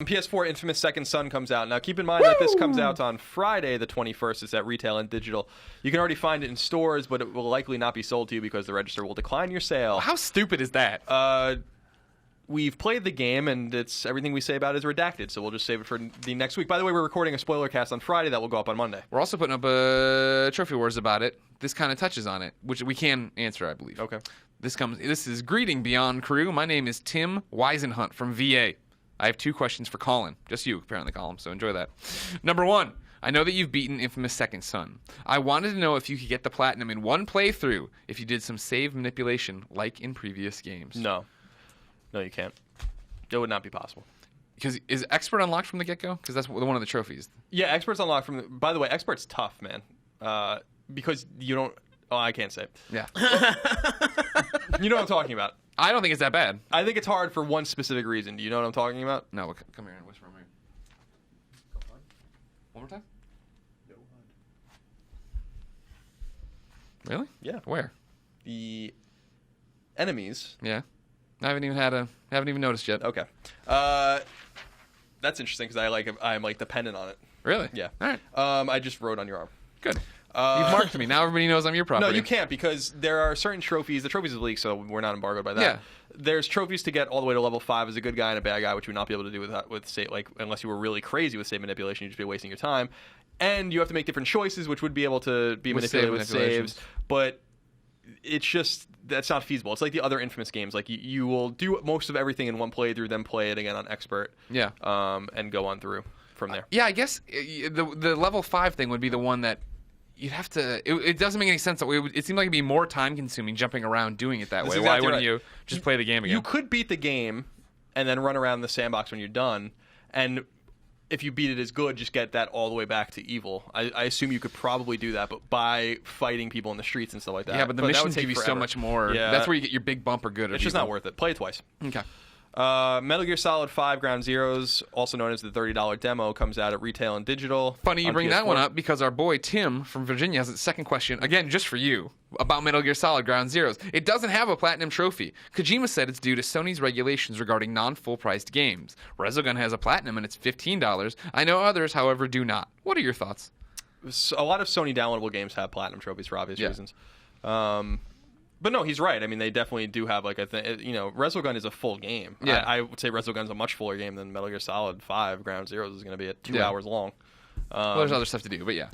PS4 Infamous Second Son comes out. Now, keep in mind that this comes out on Friday, the 21st. It's at retail and digital. You can already find it in stores, but it will likely not be sold to you because the register will decline your sale. How stupid is that? We've played the game, and it's everything we say about it is redacted, so we'll just save it for the next week. By the way, we're recording a spoiler cast on Friday that will go up on Monday. We're also putting up a Trophy Wars about it. This kind of touches on it, which we can answer, I believe. Okay. This is Greeting Beyond Crew. My name is Tim Weisenhunt from VA. I have 2 questions for Colin. Just you, apparently, Colin, so enjoy that. Number 1, I know that you've beaten Infamous Second Son. I wanted to know if you could get the platinum in one playthrough if you did some save manipulation like in previous games. No, you can't. It would not be possible. Because is Expert unlocked from the get-go? Because that's one of the trophies. Yeah, Expert's unlocked from by the way, Expert's tough, man. Because you don't... Oh, I can't say it. Yeah. You know what I'm talking about. I don't think it's that bad. I think it's hard for one specific reason. Do you know what I'm talking about? No, come here and whisper in my ear. One more time? No. Really? Yeah. Where? The enemies. Yeah. I haven't even noticed yet. Okay. That's interesting because I'm dependent on it. Really? Yeah. All right. I just wrote on your arm. Good. You've marked me. Now everybody knows I'm your property. No, you can't because there are certain trophies. The trophies is leaked, so we're not embargoed by that. Yeah. There's trophies to get all the way to level 5 as a good guy and a bad guy, which you would not be able to do with say, unless you were really crazy with save manipulation, you'd just be wasting your time. And you have to make different choices, which would be able to be manipulated with saves. But it's just that's not feasible. It's like the other Infamous games. Like you will do most of everything in one playthrough, then play it again on Expert. Yeah. And go on through from there. Yeah, I guess the level 5 thing would be the one that you'd have to. It doesn't make any sense. It seemed like it'd be more time consuming jumping around doing it that way. Exactly Why wouldn't right. you just play the game again? You could beat the game and then run around the sandbox when you're done. And if you beat it as good, just get that all the way back to evil. I assume you could probably do that, but by fighting people in the streets and stuff like that. Yeah, but the missions give you so much more. Yeah. That's where you get your big bump or good. It's just not worth it. Play it twice. Okay. Metal Gear Solid 5 Ground Zeroes, also known as the $30 demo, comes out at retail and digital. Funny you bring PS4. that one up because our boy Tim from Virginia has a second question, again, just for you, about Metal Gear Solid Ground Zeroes. It doesn't have a platinum trophy. Kojima said it's due to Sony's regulations regarding non-full-priced games. Resogun has a platinum and it's $15. I know others, however, do not. What are your thoughts? A lot of Sony downloadable games have platinum trophies for obvious reasons. But no, he's right. I mean, they definitely do have Resogun is a full game. Yeah. I would say Resogun's a much fuller game than Metal Gear Solid 5 Ground Zeroes is going to be at 2 hours long. Well, there's other stuff to do, but yeah.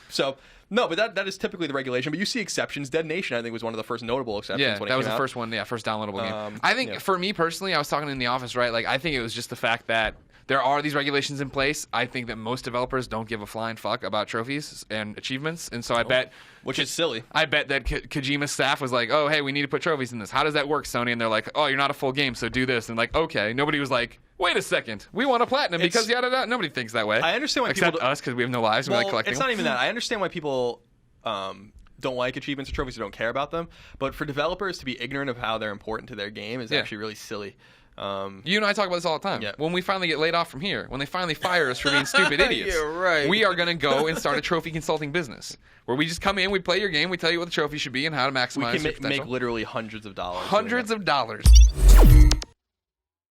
So, no, but that is typically the regulation. But you see exceptions. Dead Nation, I think, was one of the first notable exceptions when it came out. That was the first one, first downloadable game. I think, for me personally, I was talking in the office, right? Like, I think it was just the fact that there are these regulations in place. I think that most developers don't give a flying fuck about trophies and achievements, and so I bet... Which is silly. I bet that Kojima's staff was like, oh, hey, we need to put trophies in this. How does that work, Sony? And they're like, oh, you're not a full game, so do this. And like, okay. Nobody was like, wait a second. We want a platinum because yada yada. Nobody thinks that way. I understand why except people... us because we have no lives and we like collecting it's not even that. I understand why people don't like achievements or trophies or don't care about them. But for developers to be ignorant of how they're important to their game is actually really silly. You and I talk about this all the time. Yeah. When we finally get laid off from here, when they finally fire us for being stupid idiots, You're right. we are going to go and start a trophy consulting business where we just come in, we play your game, we tell you what the trophy should be and how to maximize We can your potential. make literally hundreds of dollars. Hundreds of dollars.